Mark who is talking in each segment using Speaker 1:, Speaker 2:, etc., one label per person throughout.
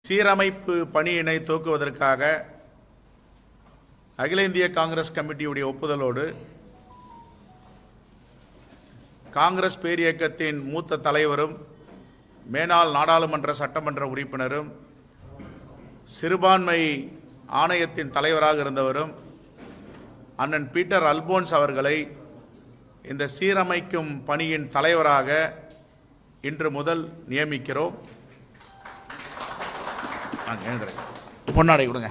Speaker 1: சீரமைப்பு பணியினை துவக்குவதற்காக அகில இந்திய காங்கிரஸ் கமிட்டியுடைய ஒப்புதலோடு காங்கிரஸ் பேரியக்கத்தின் மூத்த தலைவரும் மேனாள் நாடாளுமன்ற சட்டமன்ற உறுப்பினரும் சிறுபான்மை ஆணையத்தின் தலைவராக இருந்தவரும் அண்ணன் பீட்டர் அல்போன்ஸ் அவர்களை இந்த சீரமைக்கும் பணியின் தலைவராக இன்று முதல் நியமிக்கிறோம். பொன்னாடை கொடுங்க.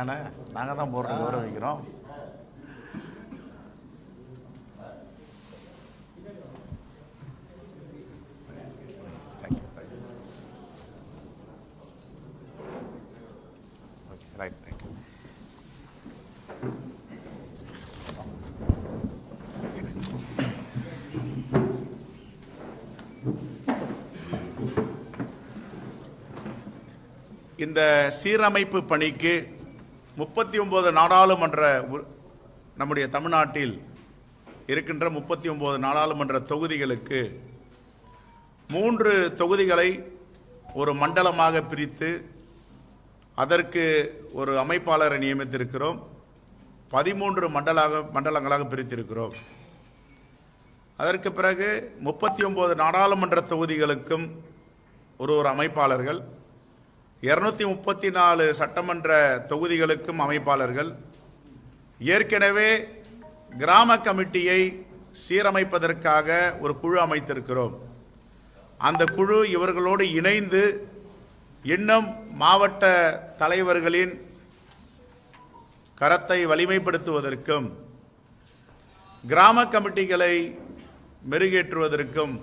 Speaker 1: ஏன்னா நாங்கள் தான் போடுறது கௌரவிக்கிறோம். Right, thank you. இந்த சீரமைப்பு பணிக்கு 39 நாடாளுமன்ற நம்முடைய தமிழ்நாட்டில் இருக்கின்ற 39 நாடாளுமன்ற தொகுதிகளுக்கு 3 தொகுதிகளை ஒரு மண்டலமாக பிரித்து அதற்கு ஒரு அமைப்பாளரை நியமித்திருக்கிறோம். 13 மண்டலங்களாக பிரித்திருக்கிறோம். அதற்கு பிறகு 39 நாடாளுமன்ற தொகுதிகளுக்கும் ஒரு அமைப்பாளர்கள், 234 சட்டமன்ற தொகுதிகளுக்கும் அமைப்பாளர்கள், ஏற்கனவே கிராம கமிட்டியை சீரமைப்பதற்காக ஒரு குழு அமைத்திருக்கிறோம். அந்த குழு இவர்களோடு இணைந்து இன்னும் மாவட்ட தலைவர்களின் கரத்தை வலிமைப்படுத்துவதற்கும் கிராம கமிட்டிகளை மெருகேற்றுவதற்கும்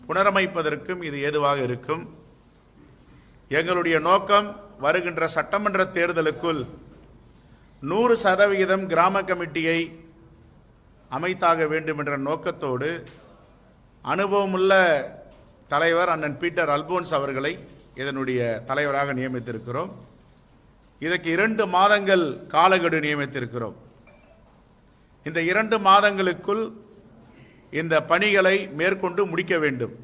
Speaker 1: புனரமைப்பதற்கும் இது ஏதுவாக இருக்கும். எங்களுடைய நோக்கம் வருகின்ற சட்டமன்ற தேர்தலுக்குள் 100% கிராம கமிட்டியை அமைத்தாக வேண்டும் என்ற நோக்கத்தோடு அனுபவமுள்ள தலைவர் அண்ணன் பீட்டர் அல்போன்ஸ் அவர்களை இதனுடைய தலைவராக நியமித்திருக்கிறோம். இதற்கு 2 மாதங்கள் காலக்கெடு நியமித்திருக்கிறோம். இந்த 2 மாதங்களுக்குள் இந்த பணிகளை மேற்கொண்டு முடிக்க வேண்டும்.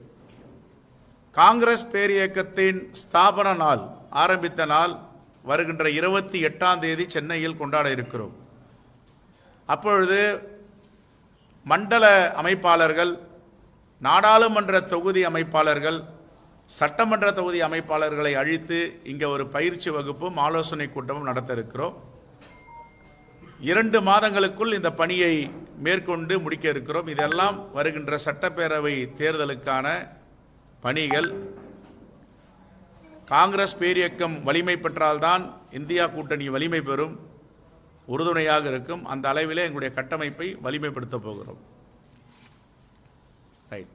Speaker 1: காங்கிரஸ் பேரியக்கத்தின் ஸ்தாபன நாள் ஆரம்பித்த நாள் வருகின்ற 28ஆம் தேதி சென்னையில் கொண்டாட இருக்கிறோம். அப்பொழுது மண்டல அமைப்பாளர்கள், நாடாளுமன்ற தொகுதி அமைப்பாளர்கள், சட்டமன்ற தொகுதி அமைப்பாளர்களை அழைத்து இங்கே ஒரு பயிற்சி வகுப்பும் ஆலோசனை கூட்டமும் நடத்த இருக்கிறோம். 2 மாதங்களுக்குள் இந்த பணியை மேற்கொண்டு முடிக்க இருக்கிறோம். இதெல்லாம் வருகின்ற சட்டப்பேரவை தேர்தலுக்கான பணிகள். காங்கிரஸ் பேரியக்கம் வலிமை பெற்றால்தான் இந்தியா கூட்டணி வலிமை பெறும், உறுதுணையாக இருக்கும். அந்த அளவிலே எங்களுடைய கட்டமைப்பை வலிமைப்படுத்த போகிறோம். ரைட்,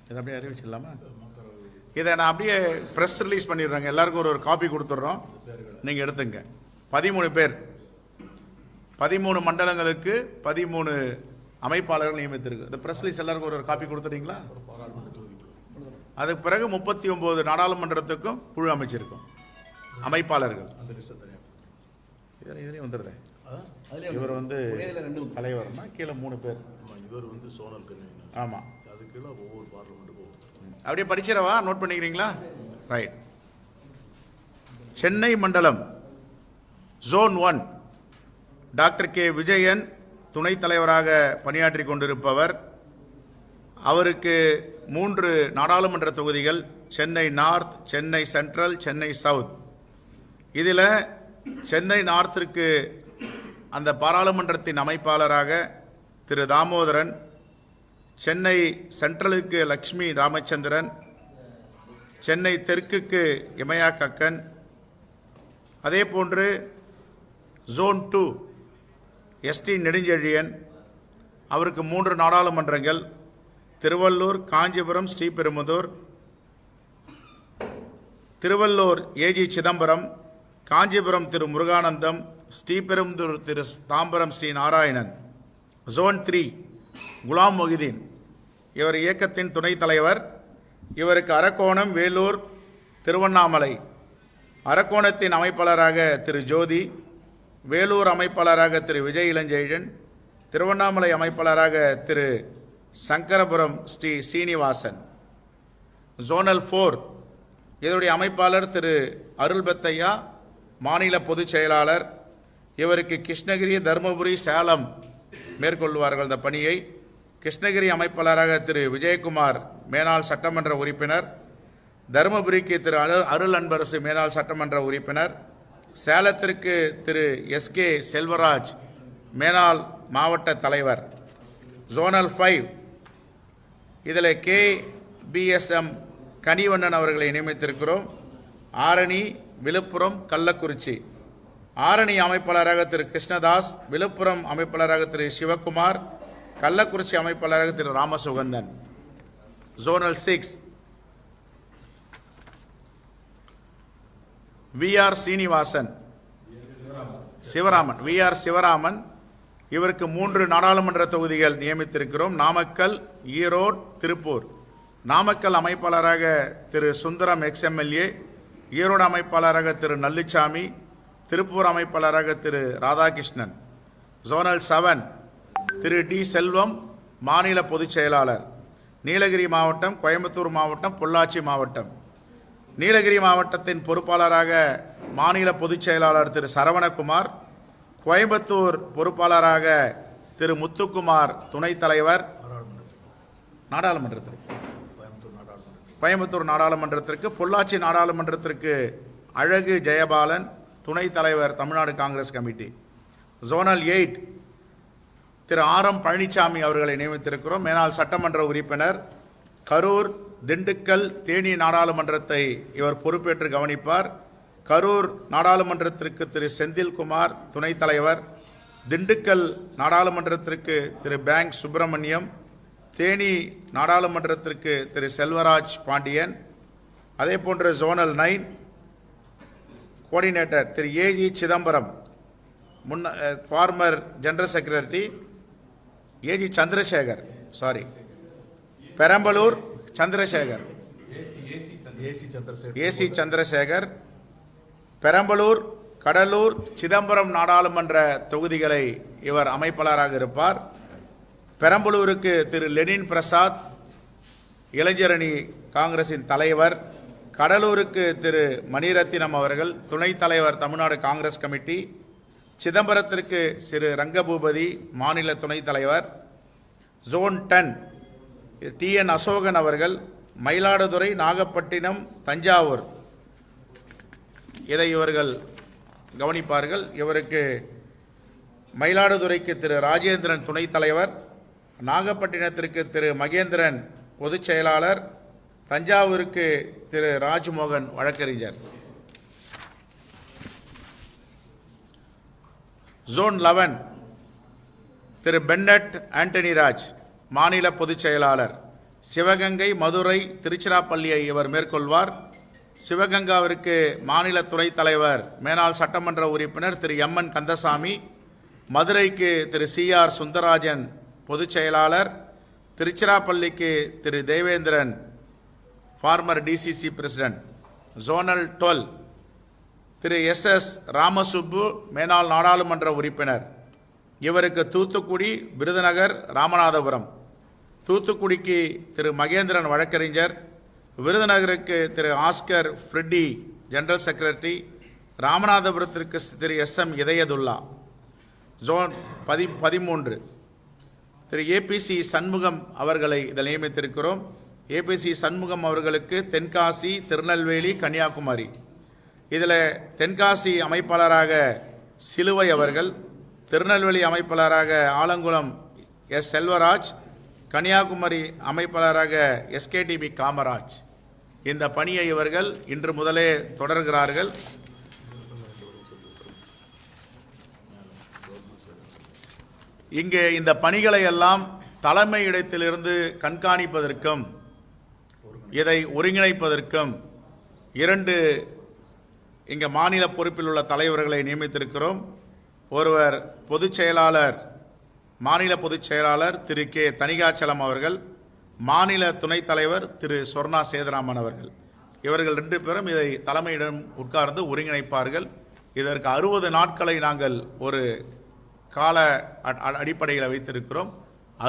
Speaker 1: இதை அப்படியே அறிவிச்சிடலாமா? இதை நான் அப்படியே ப்ரெஸ் ரிலீஸ் பண்ணிடுறேங்க. எல்லாருக்கும் ஒரு காப்பி கொடுத்துட்றோம், நீங்கள் எடுத்துங்க. 13 பேர், 13 மண்டலங்களுக்கு 13 அமைப்பாளர்கள் நியமித்திருக்கு. இந்த ப்ரெஸ் ரிலீஸ் எல்லாருக்கும் ஒரு காப்பி கொடுத்துட்டீங்களா? அதுக்கு பிறகு 39 நாடாளுமன்றத்துக்கும் குழு அமைச்சிருக்கும் அமைப்பாளர்கள். இதுலேயும் வந்துடுதே. இவர் வந்து தலைவர்னா கீழே 3 பேர்.
Speaker 2: இவர் வந்து சோனல் கண்ணன்.
Speaker 1: ஆமாம்,
Speaker 2: அது கீழே ஒவ்வொரு பார்லிமெண்ட்டுக்கும்
Speaker 1: அப்படியே படிச்சிடவா? நோட் பண்ணிக்கிறீங்களா? ரைட். சென்னை மண்டலம் ஜோன் 1 டாக்டர் கே விஜயன் துணைத் தலைவராக பணியாற்றி கொண்டிருப்பவர். அவருக்கு 3 நாடாளுமன்ற தொகுதிகள், Chennai north, Chennai central, Chennai south. இதில் சென்னை நார்த்திற்கு அந்த பாராளுமன்றத்தின் அமைப்பாளராக திரு தாமோதரன், சென்னை சென்ட்ரலுக்கு லக்ஷ்மி ராமச்சந்திரன், சென்னை தெற்குக்கு இமயா கக்கன், அதே போன்று ஜோன் 2 எஸ்டி நெடுஞ்செழியன், அவருக்கு 3 நாடாளுமன்றங்கள், திருவள்ளூர், காஞ்சிபுரம், ஸ்ரீபெரும்புதூர். திருவள்ளூர் ஏஜி சிதம்பரம், காஞ்சிபுரம் திரு முருகானந்தம், ஸ்ரீபெரும்புதூர் திரு தாம்பரம் ஸ்ரீ நாராயணன். ஜோன் 3 குலாம் மொஹிதீன், இவர் இயக்கத்தின் துணைத் தலைவர். இவருக்கு அரக்கோணம், வேலூர், திருவண்ணாமலை. அரக்கோணத்தின் அமைப்பாளராக திரு ஜோதி, வேலூர் அமைப்பாளராக திரு விஜய் இளஞ்செழியன், திருவண்ணாமலை அமைப்பாளராக திரு சங்கரபுரம் ஸ்ரீ சீனிவாசன். ஜோனல் 4 இதனுடைய அமைப்பாளர் திரு அருள்பத்தையா, மாநில பொதுச் செயலாளர். இவருக்கு கிருஷ்ணகிரி, தருமபுரி, சேலம் மேற்கொள்வார்கள் இந்த பணியை. கிருஷ்ணகிரி அமைப்பாளராக திரு விஜயகுமார், மேனாள் சட்டமன்ற உறுப்பினர். தருமபுரிக்கு திரு அருள் அன்பரசு, மேனாள் சட்டமன்ற உறுப்பினர். சேலத்திற்கு திரு எஸ்கே செல்வராஜ், மேனாள் மாவட்ட தலைவர். ஜோனல் 5 இதில் KBSM கனிவண்ணன் அவர்களை நியமித்திருக்கிறோம். ஆரணி, விழுப்புரம், கள்ளக்குறிச்சி. ஆரணி அமைப்பாளராக திரு கிருஷ்ணதாஸ், விழுப்புரம் அமைப்பாளராக திரு சிவகுமார், கள்ளக்குறிச்சி அமைப்பாளராக Thiru Ramasugandhan. Zonal 6 VR Srinivasan, Sivaraman, VR Sivaraman. இவருக்கு 3 நாடாளுமன்ற தொகுதிகள் நியமித்திருக்கிறோம். நாமக்கல், ஈரோடு, திருப்பூர். நாமக்கல் அமைப்பாளராக திரு சுந்தரம் XMLA, ஈரோடு அமைப்பாளராக திரு நல்லுச்சாமி, திருப்பூர் அமைப்பாளராக திரு ராதாகிருஷ்ணன். ஜோனல் 7 திரு டி செல்வம், மாநில பொதுச் செயலாளர். நீலகிரி மாவட்டம், கோயம்புத்தூர் மாவட்டம், பொள்ளாச்சி மாவட்டம். நீலகிரி மாவட்டத்தின் பொறுப்பாளராக மாநில பொதுச் செயலாளர் திரு சரவணகுமார், கோயம்புத்தூர் பொறுப்பாளராக திரு முத்துக்குமார், துணைத் தலைவர். நாடாளுமன்றத்திற்கு கோயம்புத்தூர் நாடாளுமன்றத்திற்கு. பொள்ளாச்சி நாடாளுமன்றத்திற்கு அழகு ஜெயபாலன், துணைத் தலைவர், தமிழ்நாடு காங்கிரஸ் கமிட்டி. ஜோனல் 8 திரு RM பழனிசாமி அவர்களை நியமித்திருக்கிறோம், மேனாள் சட்டமன்ற உறுப்பினர். கரூர், திண்டுக்கல், தேனி நாடாளுமன்றத்தை இவர் பொறுப்பேற்று கவனிப்பார். கரூர் நாடாளுமன்றத்திற்கு திரு செந்தில்குமார், துணைத் தலைவர். திண்டுக்கல் நாடாளுமன்றத்திற்கு திரு பேங்க் சுப்பிரமணியம், தேனி நாடாளுமன்றத்திற்கு திரு செல்வராஜ் பாண்டியன். அதே போன்ற ஜோனல் 9 கோஆர்டினேட்டர் திரு AG Chidambaram, former general secretary. AG Chandrasekar, Perambalur Chandrasekar, AC Chandrasekar. Perambalur, Cuddalore, Chidambaram நாடாளுமன்ற தொகுதிகளை இவர் அமைப்பாளராக இருப்பார். பெரம்பலூருக்கு திரு லெனின் பிரசாத், இளைஞரணி காங்கிரசின் தலைவர். கடலூருக்கு திரு மணிரத்தினம் அவர்கள், துணைத் தலைவர், தமிழ்நாடு காங்கிரஸ் கமிட்டி. சிதம்பரத்திற்கு திரு ரங்கபூபதி, மாநில துணைத் தலைவர். ஜோன் 10 TN அசோகன் அவர்கள், மயிலாடுதுறை, நாகப்பட்டினம், தஞ்சாவூர். இதை இவர்கள் கவனிப்பார்கள். இவருக்கு மயிலாடுதுறைக்கு திரு ராஜேந்திரன், துணைத் தலைவர். நாகப்பட்டினத்திற்கு திரு மகேந்திரன், பொதுச் செயலாளர். தஞ்சாவூருக்கு திரு ராஜ்மோகன், வழக்கறிஞர். ஜோன் 11 திரு பென்னட் ஆண்டனி ராஜ், மாநில பொதுச் செயலாளர். சிவகங்கை, மதுரை, திருச்சிராப்பள்ளியை இவர் மேற்கொள்வார். சிவகங்காவிற்கு மாநில துணைத் தலைவர், மேனாள் சட்டமன்ற உறுப்பினர் திரு MN கந்தசாமி. மதுரைக்கு திரு CR சுந்தரராஜன், பொதுச் செயலாளர். திருச்சிராப்பள்ளிக்கு Thiru Devendran, former DCC president. Zonal 12 Thiru SS Ramasubbu, மேனாள் நாடாளுமன்ற உறுப்பினர். இவருக்கு தூத்துக்குடி, விருதுநகர், ராமநாதபுரம். தூத்துக்குடிக்கு திரு மகேந்திரன், வழக்கறிஞர். விருதுநகருக்கு திரு ஆஸ்கர் ஃப்ரெட்டி, ஜெனரல் செக்ரட்டரி. ராமநாதபுரத்திற்கு திரு SM இதயதுல்லா. ஜோன் 13 திரு APC சண்முகம் அவர்களை இதில் நியமித்திருக்கிறோம். APC சண்முகம் அவர்களுக்கு தென்காசி, திருநெல்வேலி, கன்னியாகுமரி. இதில் தென்காசி அமைப்பாளராக சிலுவை அவர்கள், திருநெல்வேலி அமைப்பாளராக ஆலங்குளம் S. செல்வராஜ், கன்னியாகுமரி அமைப்பாளராக SKTB காமராஜ். இந்த பணியை இவர்கள் இன்று முதலே தொடர்கிறார்கள். இங்கே இந்த பணிகளை எல்லாம் தலைமை இடத்திலிருந்து கண்காணிப்பதற்கும், இதை ஒருங்கிணைப்பதற்கும் 2 இங்கே மாநில பொறுப்பில் உள்ள தலைவர்களை நியமித்திருக்கிறோம். ஒருவர் பொதுச் செயலாளர், மாநில பொதுச் செயலாளர் திரு கே தணிகாச்சலம் அவர்கள், மாநில துணைத் தலைவர் திரு சொர்ணா சேதுராமன் அவர்கள். இவர்கள் 2 பேரும் இதை தலைமையிடம் உட்கார்ந்து ஒருங்கிணைப்பார்கள். இதற்கு 60 நாட்களை நாங்கள் ஒரு கால அடிப்படையில் வைத்திருக்கிறோம்.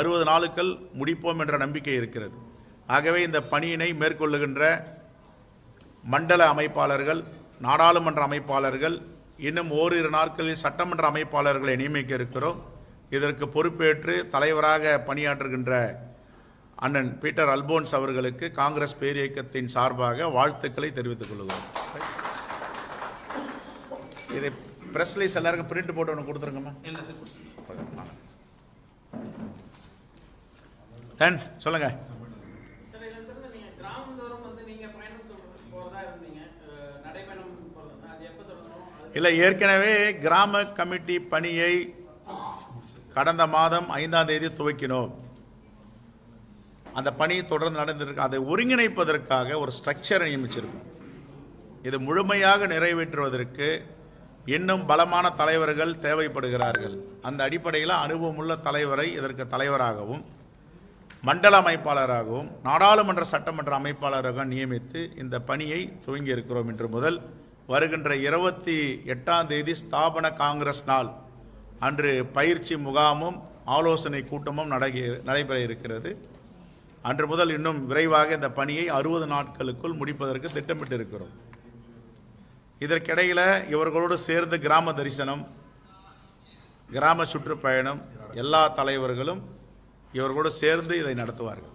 Speaker 1: 60 நாளுக்குள் முடிப்போம் என்ற நம்பிக்கை இருக்கிறது. ஆகவே இந்த பணியினை மேற்கொள்ளுகின்ற மண்டல அமைப்பாளர்கள், நாடாளுமன்ற அமைப்பாளர்கள், இன்னும் ஓரிரு நாட்களில் சட்டமன்ற அமைப்பாளர்களை நியமிக்க இருக்கிறோம். இதற்கு பொறுப்பேற்று தலைவராக பணியாற்றுகின்ற அண்ணன் பீட்டர் அல்போன்ஸ் அவர்களுக்கு காங்கிரஸ் பேரியக்கத்தின் சார்பாக வாழ்த்துக்களை தெரிவித்துக் கொள்கிறோம். இதை பிரஸ் ரிலீஸ் எல்லாருக்கும் பிரிண்ட் போட்டு ஒன்று கொடுத்துருங்கம்மா. சொல்லுங்க. இல்லை, ஏற்கனவே கிராம கமிட்டி பணியை கடந்த மாதம் 5ஆம் தேதி துவக்கினோம். அந்த பணி தொடர்ந்து நடந்திருக்கு. அதை ஒருங்கிணைப்பதற்காக ஒரு ஸ்ட்ரக்சரை நியமிச்சிருக்கோம். இது முழுமையாக நிறைவேற்றுவதற்கு இன்னும் பலமான தலைவர்கள் தேவைப்படுகிறார்கள். அந்த அடிப்படையில் அனுபவமுள்ள தலைவரை இதற்கு தலைவராகவும், மண்டல அமைப்பாளராகவும், நாடாளுமன்ற சட்டமன்ற அமைப்பாளராக நியமித்து இந்த பணியை துவங்கி இருக்கிறோம். இன்று முதல் வருகின்ற 28ஆம் தேதி ஸ்தாபன காங்கிரஸ் நாள் அன்று பயிற்சி முகாமும் ஆலோசனை கூட்டமும் நடைபெற இருக்கிறது. அன்று முதல் இன்னும் விரைவாக இந்த பணியை 60 நாட்களுக்குள் முடிப்பதற்கு திட்டமிட்டு இருக்கிறோம். இதற்கிடையில் இவர்களோடு சேர்ந்து கிராம தரிசனம், கிராம சுற்றுப்பயணம், எல்லா தலைவர்களும் இவர்களோடு சேர்ந்து இதை நடத்துவார்கள்.